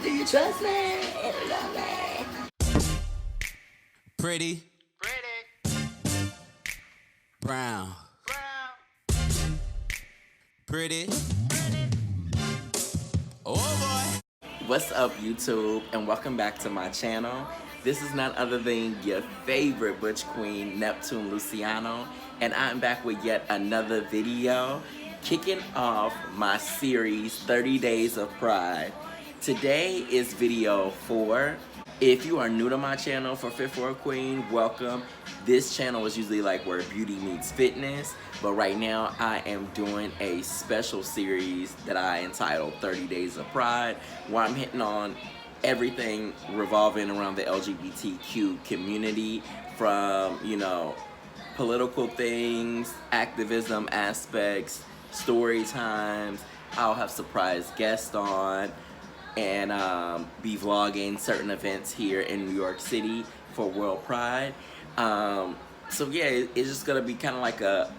Do you trust me? Pretty, brown, pretty. Oh boy. What's up, YouTube, and welcome back to my channel. This is none other than your favorite butch queen, Neptune Luciano, and I'm back with yet another video, kicking off my series 30 Days of Pride. Today is video 4. If you are new to my channel for Fit for a Queen, welcome. This channel is usually like where beauty meets fitness, but right now I am doing a special series that I entitled 30 Days of Pride, where I'm hitting on everything revolving around the LGBTQ community, from, you know, political things, activism aspects, story times. I'll have surprise guests on, and be vlogging certain events here in New York City for World Pride. So yeah, it's just gonna be kind of like a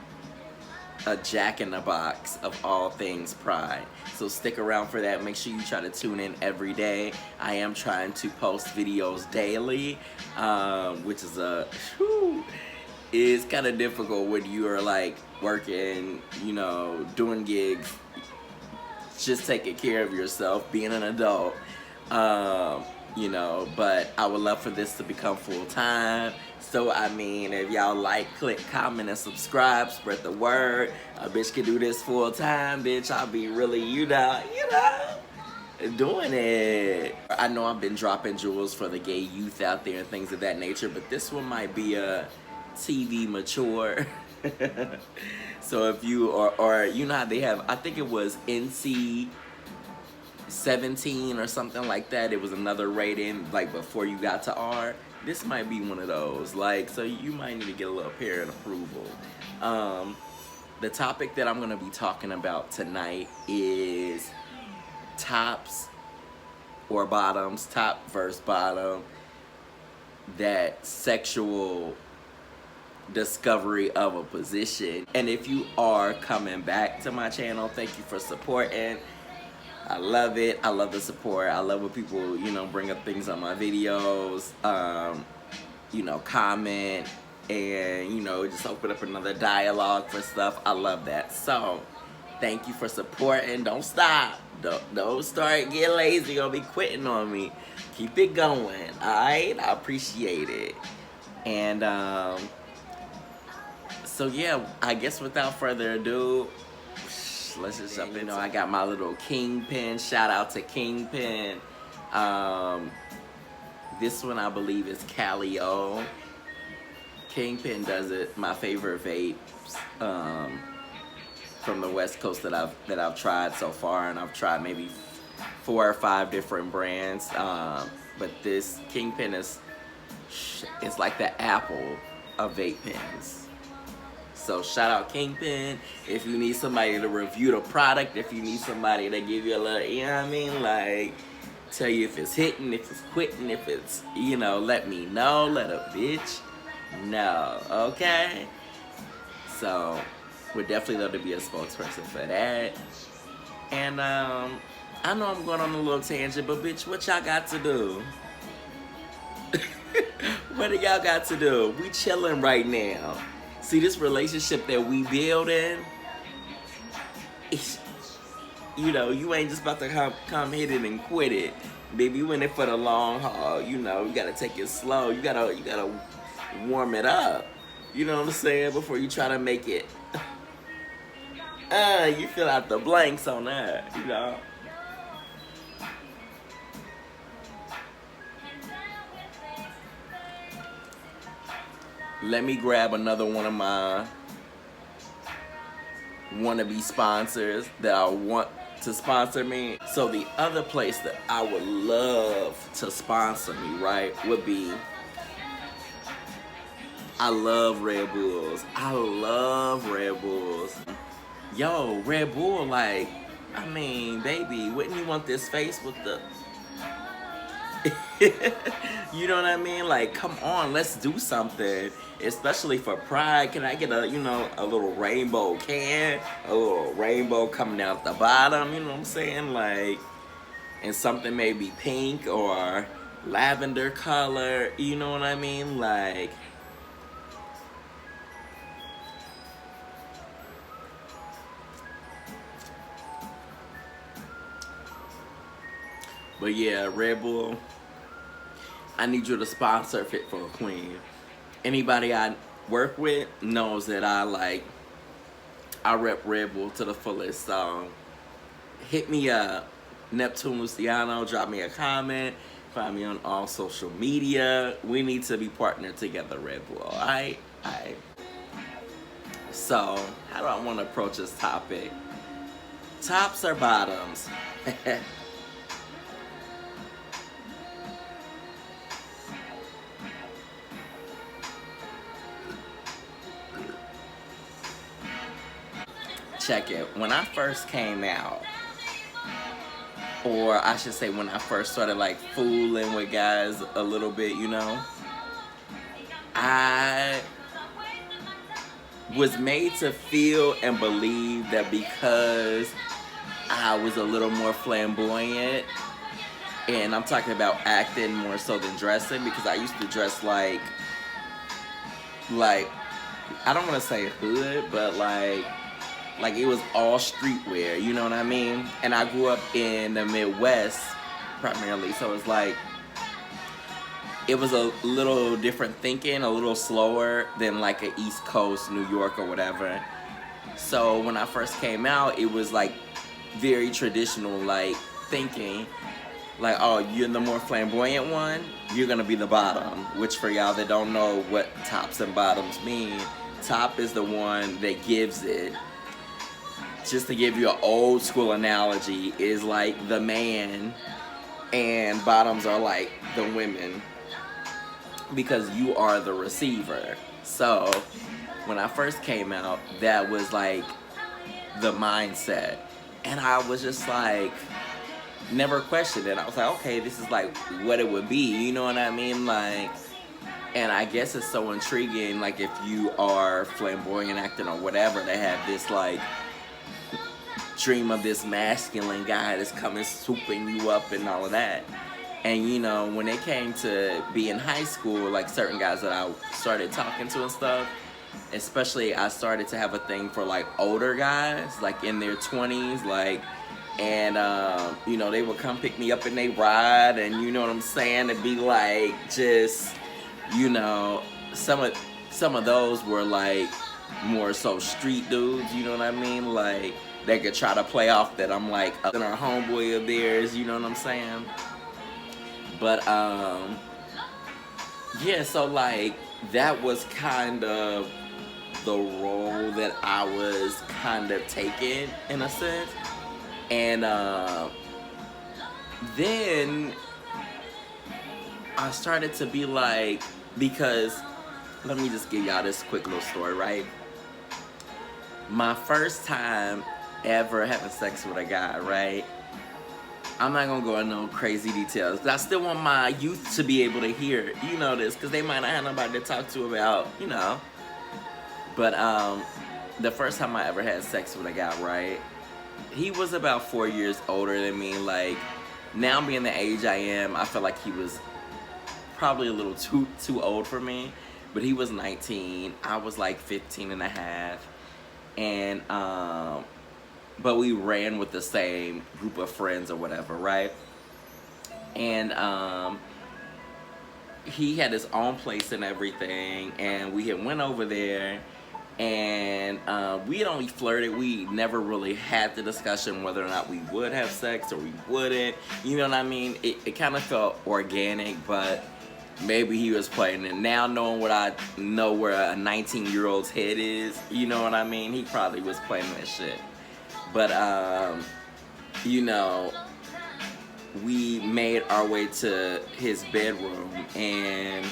jack in the box of all things Pride. So stick around for that. Make sure you try to tune in every day. I am trying to post videos daily, which is is kind of difficult when you are like working, you know, doing gigs, just taking care of yourself, being an adult, you know, but I would love for this to become full-time. So I mean, if y'all like, click, comment, and subscribe, spread the word. A bitch can do this full-time, bitch. I'll be really, you know, doing it. I know I've been dropping jewels for the gay youth out there and things of that nature, but this one might be a TV mature. So if you or you know how they have, I think it was NC 17 or something like that. It was another rating like before you got to R. This might be one of those, like, so you might need to get a little parent approval. The topic that I'm gonna be talking about tonight is tops or bottoms, top versus bottom, that sexual discovery of a position. And if you are coming back to my channel, thank you for supporting. I love it. I love the support. I love when people, you know, bring up things on my videos, you know, comment, and, you know, just open up another dialogue for stuff. I love that. So thank you for supporting. Don't stop. Don't start getting lazy or be quitting on me. Keep it going. Alright? I appreciate it. And so yeah, I guess without further ado, let's just jump in. You know, I got my little Kingpin. Shout out to Kingpin. This one I believe is Cali O. Kingpin does it. My favorite vapes from the West Coast that I've tried so far, and I've tried maybe 4 or 5 different brands. But this Kingpin is like the Apple of vape pens. So shout out Kingpin. If you need somebody to review the product, if you need somebody to give you a little, you know what I mean, like tell you if it's hitting, if it's quitting, if it's, you know, let me know, let a bitch know, okay? So would definitely love to be a spokesperson for that. And I know I'm going on a little tangent, but bitch, what y'all got to do? What do y'all got to do? We chilling right now. See, this relationship that we building, you know, you ain't just about to come hit it and quit it. Baby, you in it for the long haul. You know, you gotta take it slow. You gotta warm it up. You know what I'm saying? Before you try to make it. You fill out the blanks on that, you know. Let me grab another one of my wannabe sponsors that I want to sponsor me. So the other place that I would love to sponsor me, right, would be, I love Red Bulls. I love Red Bulls. Yo, Red Bull, like, I mean, baby, wouldn't you want this face with the... You know what I mean? Like, come on, let's do something. Especially for Pride. Can I get a, you know, a little rainbow can? A little rainbow coming out the bottom, you know what I'm saying? Like, and something maybe pink or lavender color, you know what I mean? Like, but yeah, Red Bull, I need you to sponsor Fit for a Queen. Anybody I work with knows that I rep Red Bull to the fullest. So hit me up, Neptune Luciano, drop me a comment, find me on all social media. We need to be partnered together, Red Bull, alright? Alright. So, how do I want to approach this topic? Tops or bottoms? Check it. When I first came out, or I should say when I first started like fooling with guys a little bit, you know, I was made to feel and believe that because I was a little more flamboyant, and I'm talking about acting more so than dressing, because I used to dress like I don't want to say hood, but like it was all streetwear, you know what I mean? And I grew up in the Midwest primarily, so it's like it was a little different thinking, a little slower than like an East Coast, New York or whatever. So when I first came out, it was like very traditional, like thinking like, oh, you're the more flamboyant one, you're gonna be the bottom. Which for y'all that don't know what tops and bottoms mean, top is the one that gives it. Just to give you an old school analogy, is like the man, and bottoms are like the women, because you are the receiver. So when I first came out, that was like the mindset, and I was just like, never questioned it. I was like, okay, this is like what it would be, you know what I mean? Like, and I guess it's so intriguing, like if you are flamboyant acting or whatever, to have this like dream of this masculine guy that's coming swooping you up and all of that. And you know, when it came to be in high school, like certain guys that I started talking to and stuff, especially I started to have a thing for like older guys, like in their 20s, like, and you know, they would come pick me up and they ride, and you know what I'm saying, it'd be like just, you know, some of those were like more so street dudes, you know what I mean? Like they could try to play off that I'm like a homeboy of theirs, you know what I'm saying? But yeah, so like that was kind of the role that I was kind of taking in a sense. And then I started to be like, because let me just give y'all this quick little story, right? My first time ever having sex with a guy, right? I'm not gonna go into no crazy details, but I still want my youth to be able to hear, you know, this, because they might not have nobody to talk to about, you know. But the first time I ever had sex with a guy, right? He was about 4 years older than me. Like, now being the age I am, I feel like he was probably a little too old for me. But he was 19, I was like 15 and a half. And but we ran with the same group of friends or whatever, right? And he had his own place and everything, and we had went over there, and we had only flirted. We never really had the discussion whether or not we would have sex or we wouldn't, you know what I mean? It kind of felt organic, but maybe he was playing it. Now knowing what I know, where a 19-year-old's head is, you know what I mean? He probably was playing that shit. But, you know, we made our way to his bedroom, and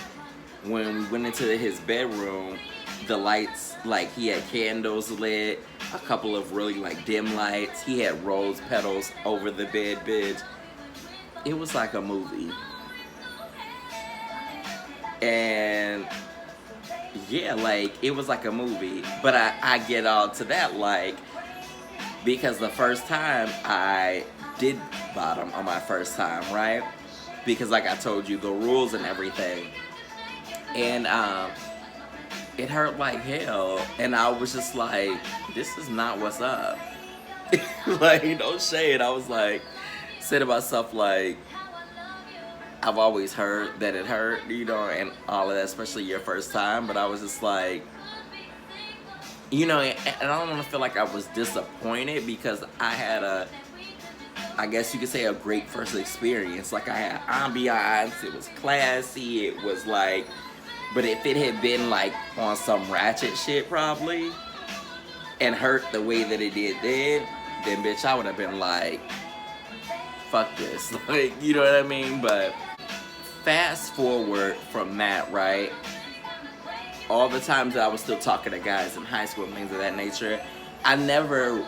when we went into his bedroom, the lights, like he had candles lit, a couple of really like dim lights, he had rose petals over the bed, bitch. It was like a movie. And yeah, like it was like a movie. But I get all to that, like, because the first time I did bottom on my first time, right? Because like I told you, the rules and everything. And it hurt like hell. And I was just like, this is not what's up. Like, no shade. I was like, said to myself, like, I've always heard that it hurt, you know, and all of that, especially your first time. But I was just like, you know, and I don't want to feel like I was disappointed because I had I guess you could say a great first experience. Like I had ambiance, it was classy, it was like, but if it had been like on some ratchet shit probably and hurt the way that it did then bitch, I would have been like, fuck this. Like, you know what I mean? But fast forward from that, right? All the times that I was still talking to guys in high school and things of that nature, I never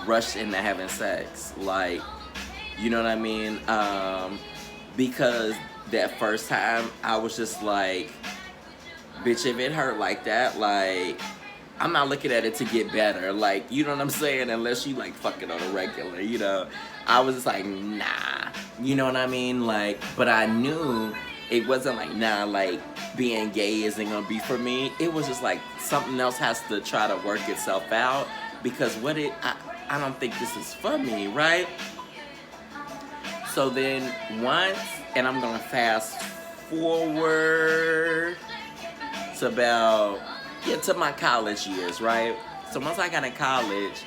rushed into having sex. Like, you know what I mean? Because that first time, I was just like, bitch, if it hurt like that, like, I'm not looking at it to get better. Like, you know what I'm saying? Unless you, like, fuck it on a regular, you know? I was just like, nah. You know what I mean? Like, but I knew it wasn't like, nah, like, being gay isn't gonna be for me. It was just like, something else has to try to work itself out. Because I don't think this is for me, right? So then once, and I'm gonna fast forward to about, to my college years, right? So once I got in college,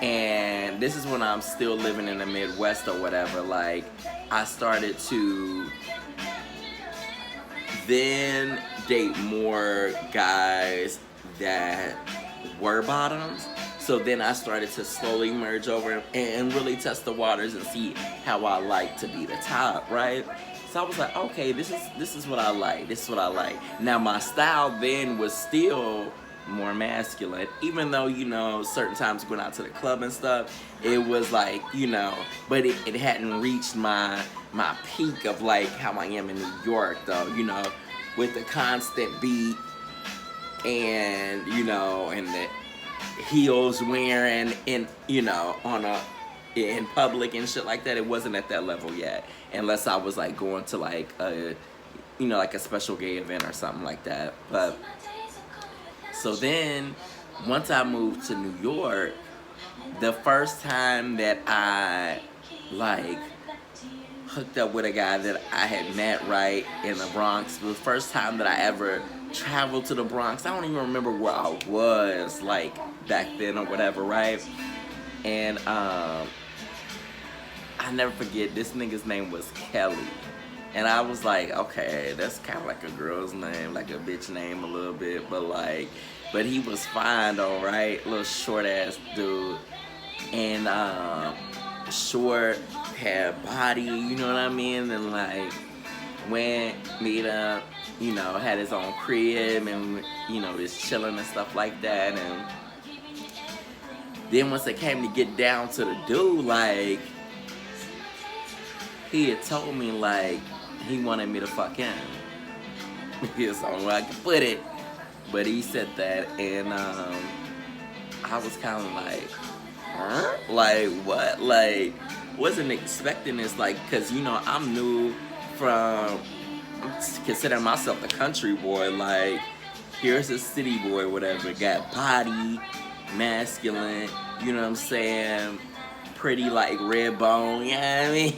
and this is when I'm still living in the Midwest or whatever, like, I started to then date more guys that were bottoms. So then I started to slowly merge over and really test the waters and see how I like to be the top, right? So I was like, okay, this is what I like. This is what I like. Now my style then was still more masculine, even though, you know, certain times going out to the club and stuff, it was like, you know, but it hadn't reached my peak of like how I am in New York though, you know, with the constant beat and, you know, and the heels wearing in, you know, in public and shit like that. It wasn't at that level yet, unless I was like going to like a, you know, like a special gay event or something like that. But so then once I moved to New York, the first time that I like hooked up with a guy that I had met right in the Bronx, the first time that I ever traveled to the Bronx. I don't even remember where I was like back then or whatever, right? And I never forget, this nigga's name was Kelly. And I was like, okay, that's kind of like a girl's name, like a bitch name a little bit, but he was fine though, right? Little short ass dude. And short, had body, you know what I mean? And like went, meet up, you know, had his own crib and, you know, just chilling and stuff like that. And then once it came to get down to the dude, like, he had told me, like, he wanted me to fuck him. Here's the only way I can put it. But he said that, and I was kind of like, huh? Like, what? Like, wasn't expecting this, like, because, you know, I'm new from, considering myself a country boy, like, here's a city boy, whatever, got body, masculine, you know what I'm saying, pretty, like, red bone, you know what I mean?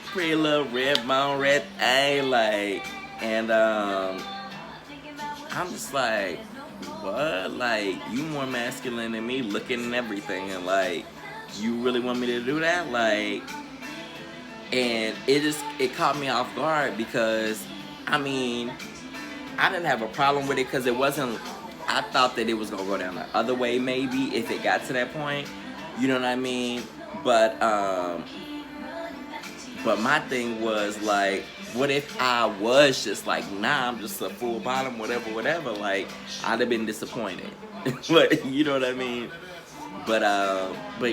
Pretty little red bone, red thing, like, and, I'm just like, what? Like, you more masculine than me, looking and everything, and, like, you really want me to do that? Like, and it caught me off guard because, I mean, I didn't have a problem with it because it wasn't, I thought that it was going to go down the other way maybe if it got to that point, you know what I mean? But my thing was like, what if I was just like, nah, I'm just a full bottom, whatever, like, I'd have been disappointed. But, you know what I mean? But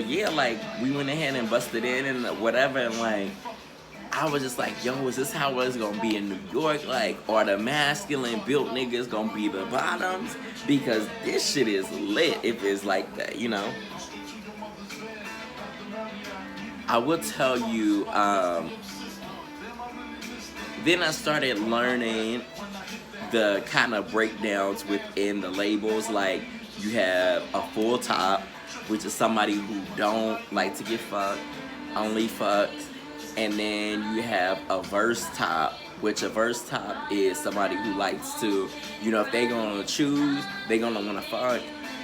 yeah, like, we went ahead and busted in and whatever, and like, I was just like, yo, is this how it's gonna be in New York? Like, are the masculine built niggas gonna be the bottoms? Because this shit is lit if it's like that, you know? I will tell you, then I started learning the kind of breakdowns within the labels. Like, you have a full top, which is somebody who don't like to get fucked, only fucks. And then you have a verse top, which a verse top is somebody who likes to, you know, if they're gonna choose, they're gonna wanna fuck.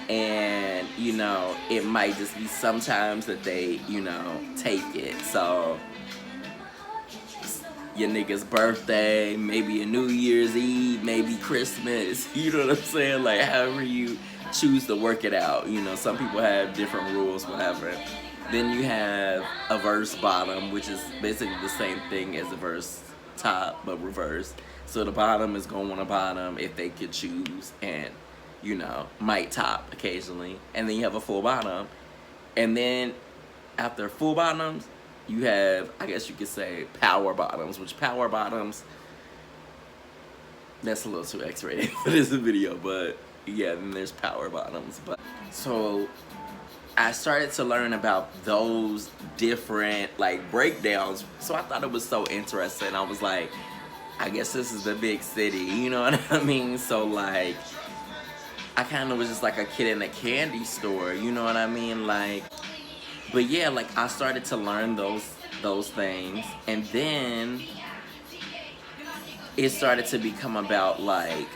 And, you know, it might just be sometimes that they, you know, take it. So, your nigga's birthday, maybe a New Year's Eve, maybe Christmas, you know what I'm saying? Like, however you choose to work it out. You know, some people have different rules, whatever. Then you have a verse bottom, which is basically the same thing as a verse top, but reversed. So the bottom is going to want a bottom if they could choose, and, you know, might top occasionally. And then you have a full bottom. And then after full bottoms, you have, I guess you could say, power bottoms, which power bottoms, that's a little too X-rated for this video, but yeah, then there's power bottoms. But so I started to learn about those different like breakdowns, so I thought it was so interesting. I was like, I guess this is the big city, you know what I mean? So like, I kind of was just like a kid in a candy store, you know what I mean? Like, but yeah, like I started to learn those things, and then it started to become about like,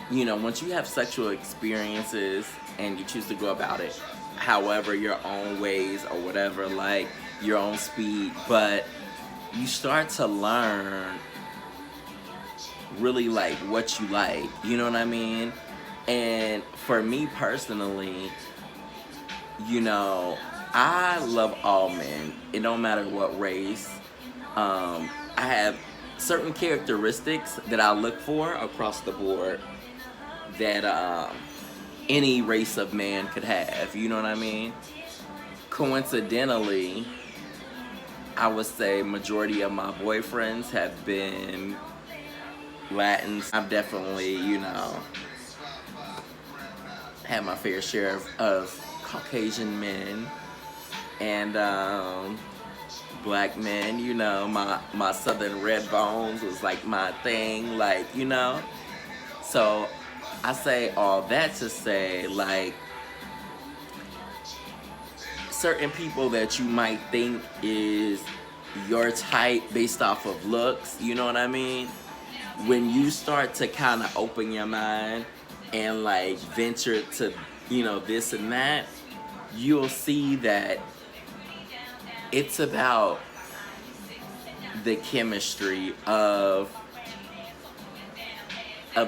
you know, once you have sexual experiences and you choose to go about it however your own ways or whatever, like your own speed, but you start to learn really like what you like, you know what I mean? And for me personally, you know, I love all men. It don't matter what race. I have certain characteristics that I look for across the board that any race of man could have, you know what I mean? Coincidentally, I would say majority of my boyfriends have been Latins. I've definitely, you know, had my fair share of Caucasian men and black men, you know. My southern red bones was like my thing, like, you know. So I say all that to say, like, certain people that you might think is your type based off of looks, you know what I mean? When you start to kind of open your mind and like venture to, you know, this and that, you'll see that it's about the chemistry of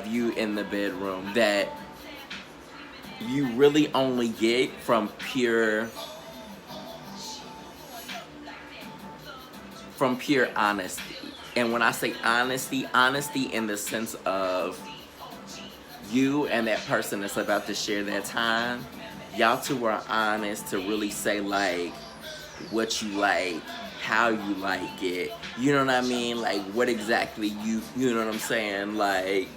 you in the bedroom that you really only get from pure honesty. And when I say honesty in the sense of you and that person that's about to share their time, y'all two are honest to really say like what you like, how you like it, you know what I mean? Like what exactly you know what I'm saying? Like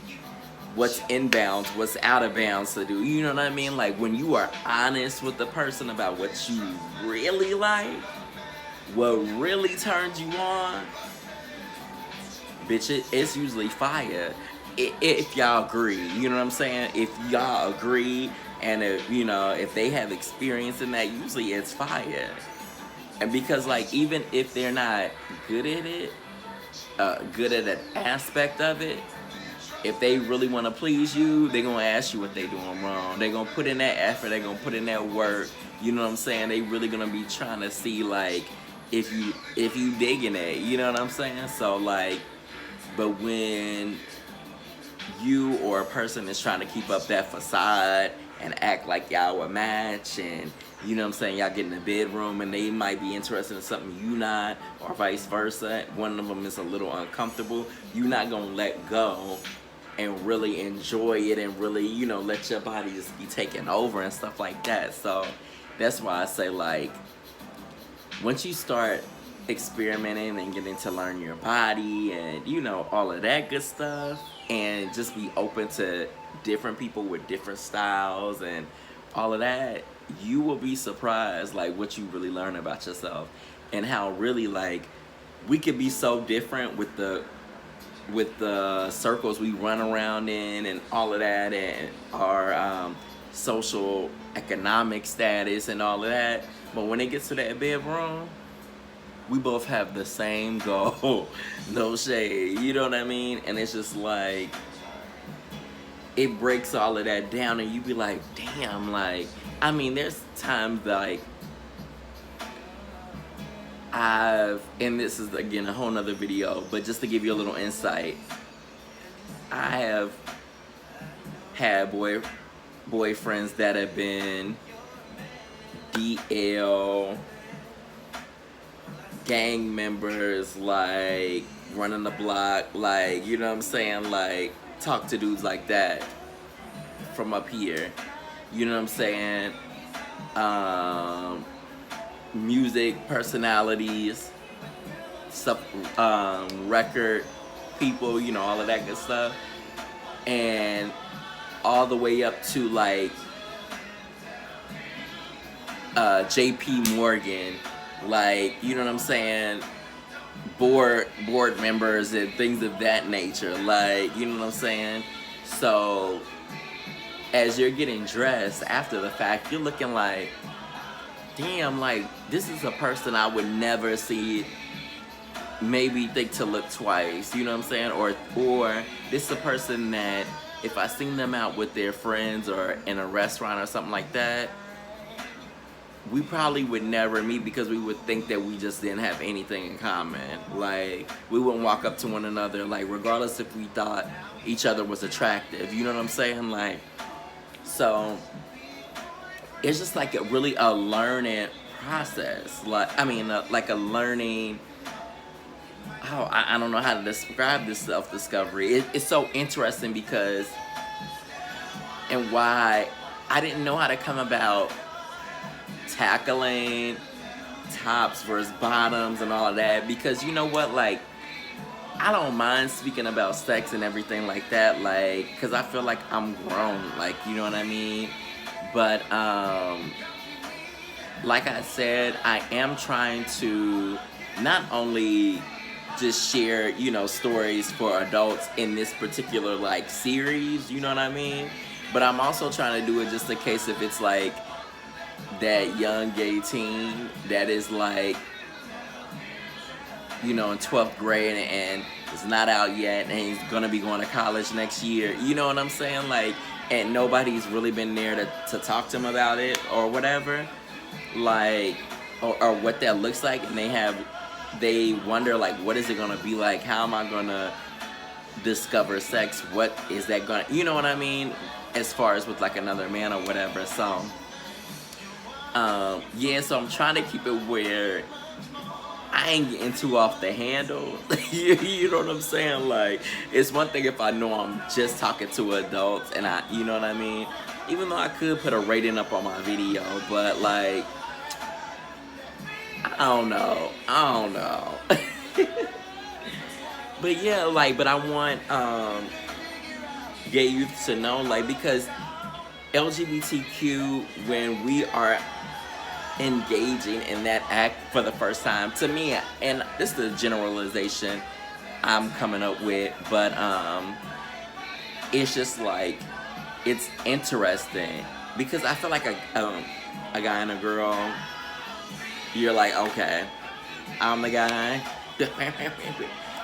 what's inbounds, what's out of bounds to do, you know what I mean? Like when you are honest with the person about what you really like, what really turns you on, bitch, it's usually fire. If y'all agree, you know what I'm saying? If y'all agree, and if, you know, if they have experience in that, usually it's fire. And because like even if they're not good at it, good at an aspect of it, if they really want to please you, they're gonna ask you what they doing wrong. They're gonna put in that effort, they're gonna put in that work, you know what I'm saying? They really gonna be trying to see like if you digging it, you know what I'm saying? So like, but when you or a person is trying to keep up that facade and act like y'all would match, and you know what I'm saying, y'all get in the bedroom and they might be interested in something you not, or vice versa, one of them is a little uncomfortable, you not gonna let go and really enjoy it and really, you know, let your body just be taken over and stuff like that. So that's why I say like, once you start experimenting and getting to learn your body and, you know, all of that good stuff, and just be open to different people with different styles and all of that, you will be surprised like what you really learn about yourself. and how really like we could be so different with the circles we run around in and all of that, and our social economic status and all of that. But when it gets to that bedroom, we both have the same goal. No shade, you know what I mean? And it's just like, it breaks all of that down, and you be like, damn, like, I mean, there's times like and this is again a whole nother video, but just to give you a little insight, I have had boyfriends that have been DL, gang members, like running the block, like, you know what I'm saying, like talk to dudes like that from up here, you know what I'm saying, music personalities, stuff, record people, you know, all of that good stuff, and all the way up to like JP Morgan, like, you know what I'm saying, board members and things of that nature, like, you know what I'm saying. So as you're getting dressed after the fact, you're looking like, damn, like, this is a person I would never see, maybe think to look twice, you know what I'm saying? Or this is a person that if I seen them out with their friends or in a restaurant or something like that, we probably would never meet because we would think that we just didn't have anything in common. Like, we wouldn't walk up to one another, like, regardless if we thought each other was attractive, you know what I'm saying? Like, so it's just like a learning process. Like, I mean, like a learning, I don't know how to describe this self-discovery. It's so interesting because, and why I didn't know how to come about tackling tops versus bottoms and all of that, because you know what, like, I don't mind speaking about sex and everything like that, like, because I feel like I'm grown, like, you know what I mean? But like I said, I am trying to not only just share, you know, stories for adults in this particular like series, you know what I mean, but I'm also trying to do it just in case if it's like that young gay teen that is like, you know, in 12th grade and is not out yet and he's gonna be going to college next year, you know what I'm saying, like, and nobody's really been there to talk to him about it or whatever, like, or what that looks like, and they wonder like, what is it gonna be like, how am I gonna discover sex, what is that gonna, you know what I mean, as far as with like another man or whatever. So yeah, so I'm trying to keep it where I ain't getting too off the handle. You know what I'm saying? Like, it's one thing if I know I'm just talking to adults and you know what I mean? Even though I could put a rating up on my video, but like, I don't know. But yeah, like, but I want gay youth to know, like, because LGBTQ, when we are engaging in that act for the first time, to me, and this is the generalization I'm coming up with, but it's just like, it's interesting because I feel like a guy and a girl, you're like, okay, I'm the guy,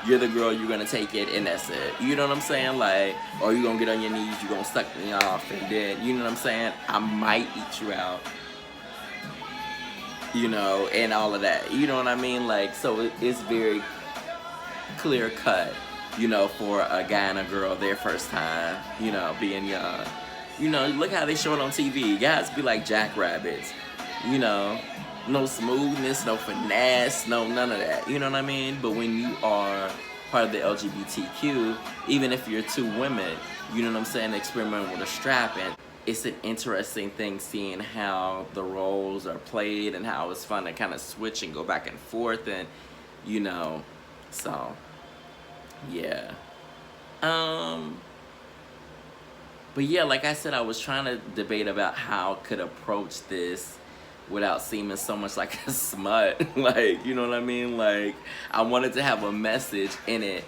you're the girl, you're gonna take it, and that's it, you know what I'm saying, like, or you're gonna get on your knees, you're gonna suck me off, and then, you know what I'm saying, I might eat you out, you know, and all of that, you know what I mean, like, so it's very clear cut, you know, for a guy and a girl, their first time, you know, being young, you know, look how they show it on TV, guys be like jackrabbits, you know, no smoothness, no finesse, no none of that, you know what I mean, but when you are part of the LGBTQ, even if you're two women, you know what I'm saying, experimenting with a strap, and it's an interesting thing seeing how the roles are played and how it's fun to kind of switch and go back and forth, and you know, so yeah. But yeah, like I said, I was trying to debate about how I could approach this without seeming so much like a smut. Like, you know what I mean? Like, I wanted to have a message in it.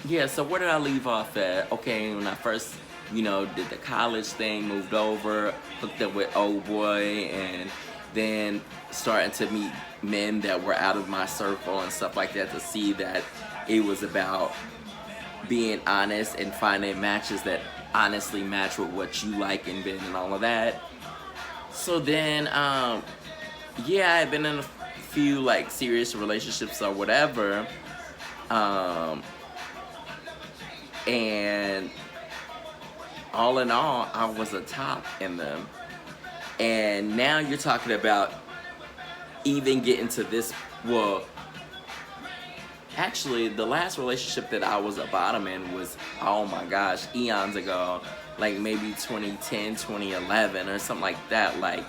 Yeah, so where did I leave off at? Okay, when I first, you know, did the college thing, moved over, hooked up with old boy, and then starting to meet men that were out of my circle and stuff like that, to see that it was about being honest and finding matches that honestly match with what you like and been and all of that. So then, yeah, I've been in a few like serious relationships or whatever. And all in all, I was a top in them. And now you're talking about even getting to this, well, actually, the last relationship that I was a bottom in was, oh my gosh, eons ago. Like maybe 2010, 2011 or something like that, like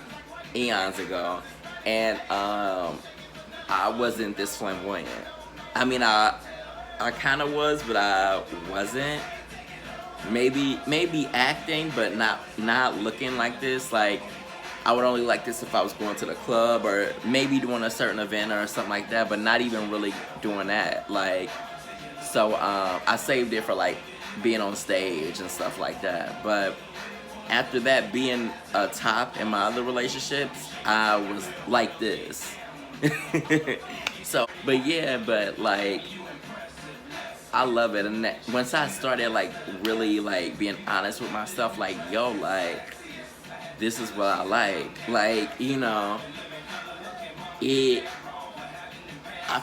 eons ago. And I wasn't this flamboyant. I mean, I kind of was, but I wasn't. Maybe acting, but not looking like this. Like, I would only like this if I was going to the club or maybe doing a certain event or something like that, but not even really doing that. Like, so I saved it for like being on stage and stuff like that. But after that, being a top in my other relationships, I was like this. So, but yeah, but like, I love it. And once I started like really like being honest with myself, like, yo, like, this is what I like. Like, you know, I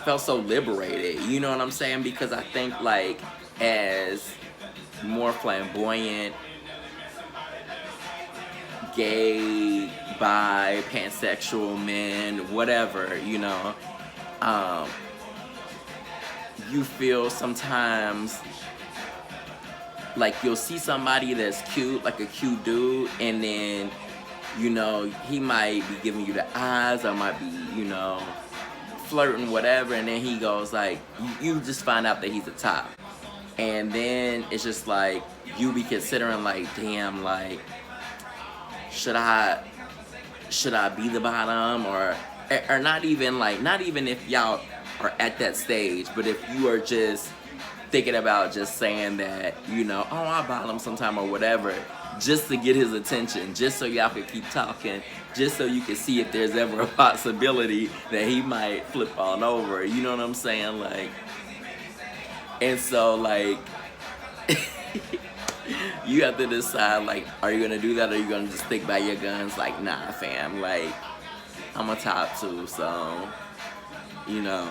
felt so liberated, you know what I'm saying? Because I think like as more flamboyant, gay, bi, pansexual men, whatever, you know, you feel sometimes like you'll see somebody that's cute, like a cute dude, and then, you know, he might be giving you the eyes or might be, you know, flirting, whatever, and then he goes like, you just find out that he's a top. And then it's just like, you be considering like, damn, like, should I be the bottom, or not even like, not even if y'all are at that stage, but if you are just thinking about just saying that, you know, oh, I'll bottom sometime or whatever, just to get his attention, just so y'all can keep talking, just so you can see if there's ever a possibility that he might flip on over, you know what I'm saying? Like, and so like, you have to decide, like, are you gonna do that, or are you gonna just stick by your guns? Like, nah, fam, like, I'm a top too, so, you know.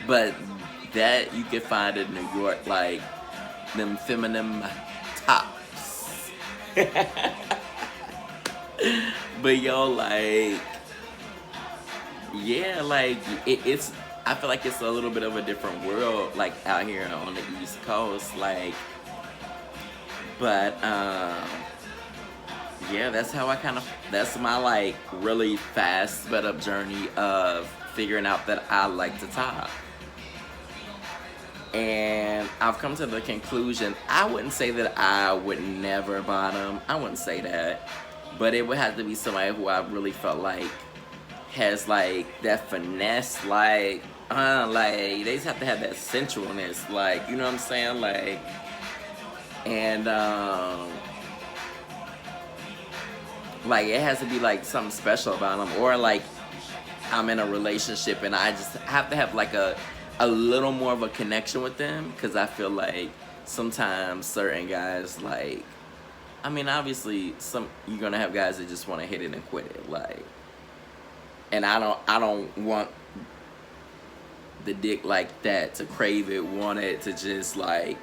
But that you can find in New York, like, them feminine tops. But yo, like, yeah, like, it's, I feel like it's a little bit of a different world, like, out here on the East Coast, like, but, yeah, that's how that's my, like, really fast, sped up journey of figuring out that I like to top. And I've come to the conclusion, I wouldn't say that I would never bottom, I wouldn't say that, but it would have to be somebody who I really felt like has, like, that finesse, like, they just have to have that sensualness, like, you know what I'm saying, like, and, like, it has to be, like, something special about them, or, like, I'm in a relationship and I just have to have, like, a little more of a connection with them, because I feel like sometimes certain guys, like, I mean, obviously, you're gonna have guys that just want to hit it and quit it, like, and I don't want the dick like that, to crave it, want it, to just, like,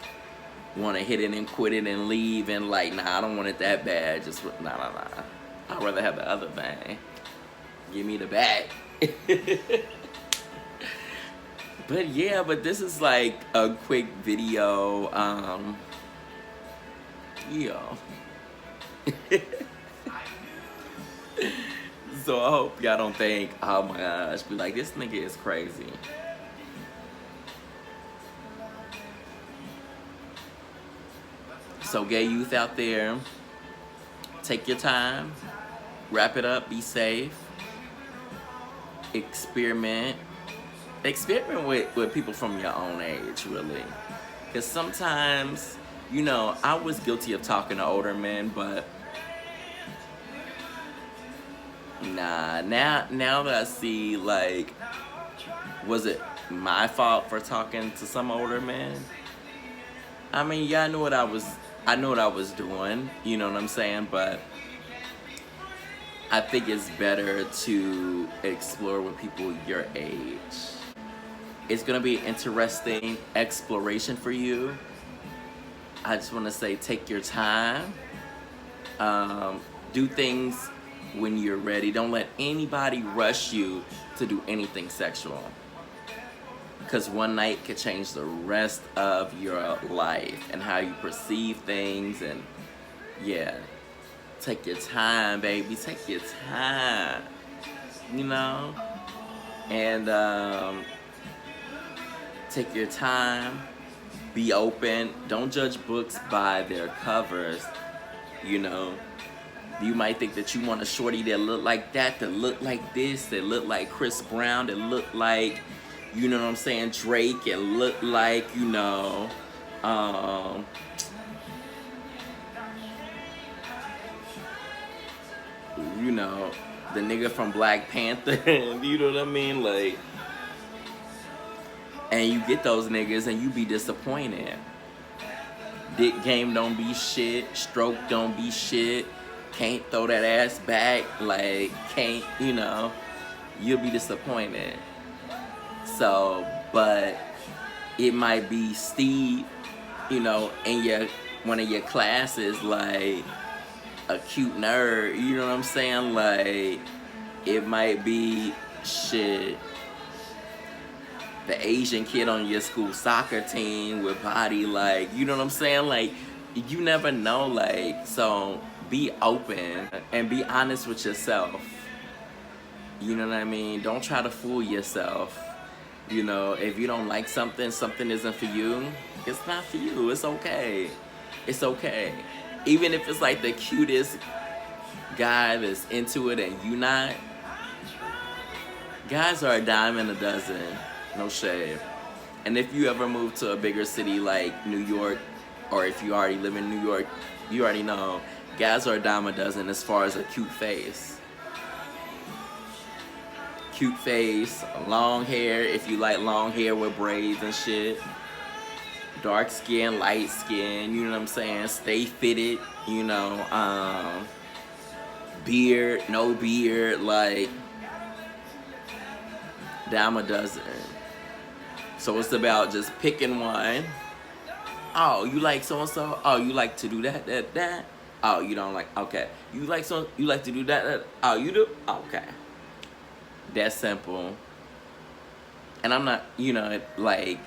want to hit it and quit it and leave, and, like, nah, I don't want it that bad, just, nah, I'd rather have the other thing. Give me the bag. But yeah, but this is like a quick video, yeah. So I hope y'all don't think, oh my gosh, be like, this nigga is crazy. So gay youth out there, take your time, wrap it up, be safe, experiment with people from your own age, really. Because sometimes, you know, I was guilty of talking to older men, but nah, now that I see, like, was it my fault for talking to some older men? I mean, yeah, I knew what I was doing, you know what I'm saying, but I think it's better to explore with people your age. It's gonna be an interesting exploration for you. I just wanna say, take your time. Do things when you're ready. Don't let anybody rush you to do anything sexual. Because one night could change the rest of your life and how you perceive things. And yeah, take your time, baby. Take your time, you know? And take your time. Be open. Don't judge books by their covers, you know? You might think that you want a shorty that look like that look like this, that look like Chris Brown, that look like, you know what I'm saying, Drake, and look like, you know, the nigga from Black Panther, you know what I mean, like, and you get those niggas and you be disappointed. Dick game don't be shit, stroke don't be shit, can't throw that ass back, like, can't, you know, you'll be disappointed. So, but it might be Steve, you know, in one of your classes, like a cute nerd, you know what I'm saying? Like, it might be shit, the Asian kid on your school soccer team with body, like, you know what I'm saying? Like, you never know, like, so be open and be honest with yourself. You know what I mean? Don't try to fool yourself. You know, if you don't like something, something isn't for you, it's not for you. It's okay. It's okay. Even if it's like the cutest guy that's into it and you not. Guys are a dime and a dozen. No shade. And if you ever move to a bigger city like New York, or if you already live in New York, you already know, guys are a dime a dozen as far as a cute face. Cute face, long hair, if you like long hair with braids and shit. Dark skin, light skin, you know what I'm saying? Stay fitted, you know. Beard, no beard, like, dime a dozen. So it's about just picking one. Oh, you like so-and-so? Oh, you like to do that? Oh, you don't like, okay. You like to do that? Oh, you do? Okay. That simple. And I'm not, you know, like,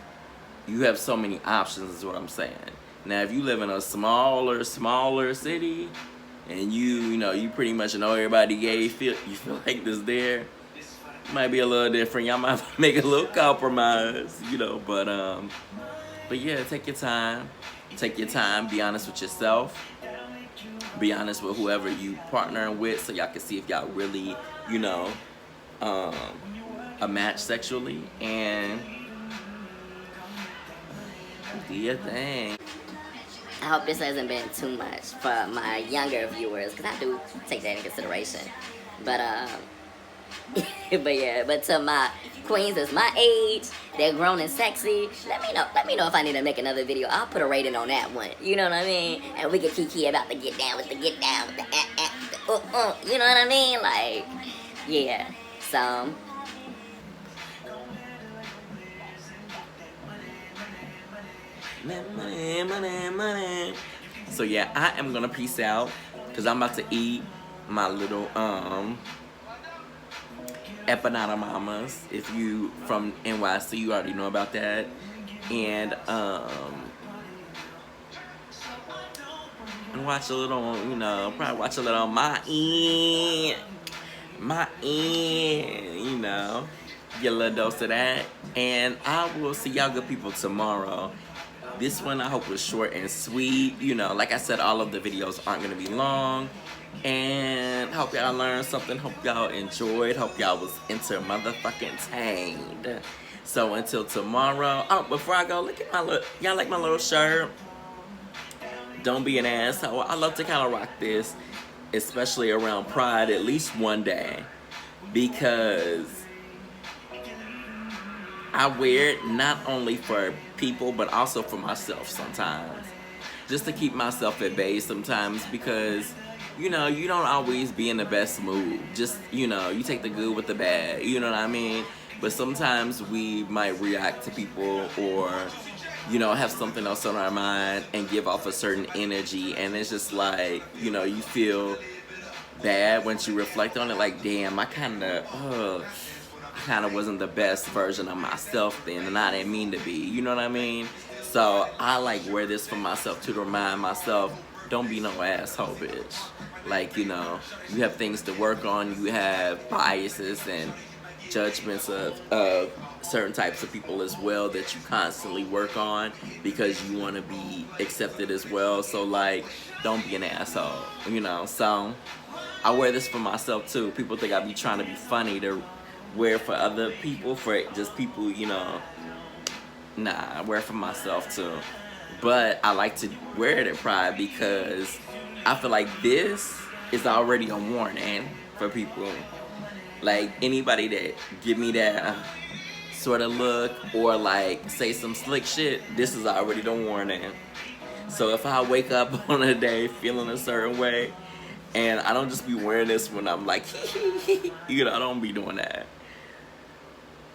you have so many options is what I'm saying. Now, if you live in a smaller city, and you know, you pretty much know everybody gay, you feel like this there, might be a little different. Y'all might make a little compromise, you know, but yeah, take your time. Take your time, be honest with yourself. Be honest with whoever you partnering with so y'all can see if y'all really, you know, a match sexually, and do your thing. I hope this hasn't been too much for my younger viewers, because I do take that into consideration. But but to my queens that's my age, they're grown and sexy, let me know if I need to make another video. I'll put a rating on that one, you know what I mean? And we can kiki about the get down with the you know what I mean? Like, yeah. So money. So yeah, I am gonna peace out because I'm about to eat my little empanada mamas. If you from NYC, you already know about that. And watch a little, you know, probably watch a little my end, you know, get a little dose of that. And I will see y'all good people tomorrow. This one I hope was short and sweet. You know, like I said, all of the videos aren't gonna be long. And hope y'all learned something. Hope y'all enjoyed. Hope y'all was entertained. So until tomorrow. Oh, before I go, look at my look. Y'all like my little shirt? Don't be an asshole. I love to kind of rock this, especially around Pride, at least one day, because I wear it not only for people, but also for myself sometimes. Just to keep myself at bay sometimes, because, you know, you don't always be in the best mood. Just, you know, you take the good with the bad, you know what I mean? But sometimes we might react to people or, you know, have something else on our mind and give off a certain energy. And it's just like, you know, you feel bad once you reflect on it. Like, damn, I kind of wasn't the best version of myself then, and I didn't mean to be, you know what I mean? So I like wear this for myself to remind myself, don't be no asshole, bitch. Like, you know, you have things to work on, you have biases and judgments of certain types of people as well that you constantly work on because you want to be accepted as well. So like, don't be an asshole, you know? So I wear this for myself too. People think I be trying to be funny to wear for other people, for just people, you know. Nah, I wear it for myself too. But I like to wear it at Pride because I feel like this is already a warning for people. Like, anybody that give me that sort of look or like say some slick shit, this is already the warning. So if I wake up on a day feeling a certain way, and I don't just be wearing this when I'm like, you know, I don't be doing that.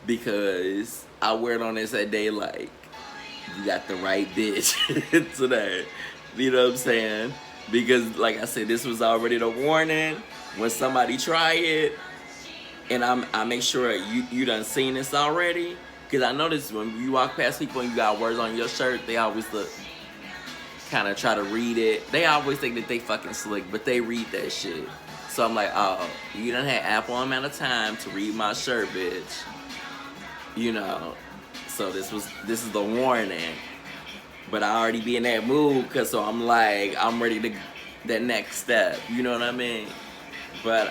Because I wear it on this that day like, you got the right bitch today. You know what I'm saying? Because like I said, this was already the warning. When somebody try it, and I make sure you done seen this already. Because I notice when you walk past people and you got words on your shirt, they always look, kind of try to read it. They always think that they fucking slick, but they read that shit. So I'm like, oh, you done had ample amount of time to read my shirt, bitch. You know, so this is the warning. But I already be in that mood, so I'm like, I'm ready to that next step. You know what I mean? But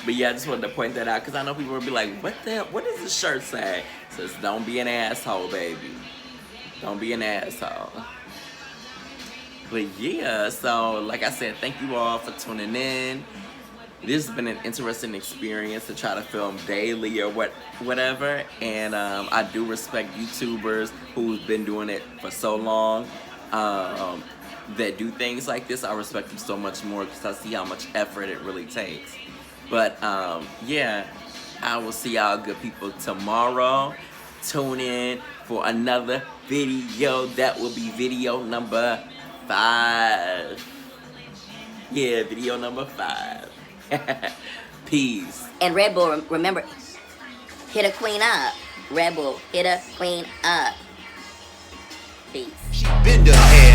but yeah, I just wanted to point that out because I know people will be like, what does the shirt say? It says, don't be an asshole, baby. Don't be an asshole. But yeah, so like I said, thank you all for tuning in. This has been an interesting experience to try to film daily or whatever. And I do respect YouTubers who's been doing it for so long. That do things like this. I respect them so much more because I see how much effort it really takes. But yeah, I will see y'all good people tomorrow. Tune in for another video. That will be video number 5. Yeah, video number 5. Peace. And Red Bull, remember, hit a queen up. Red Bull, hit a queen up. Peace. Bend her head.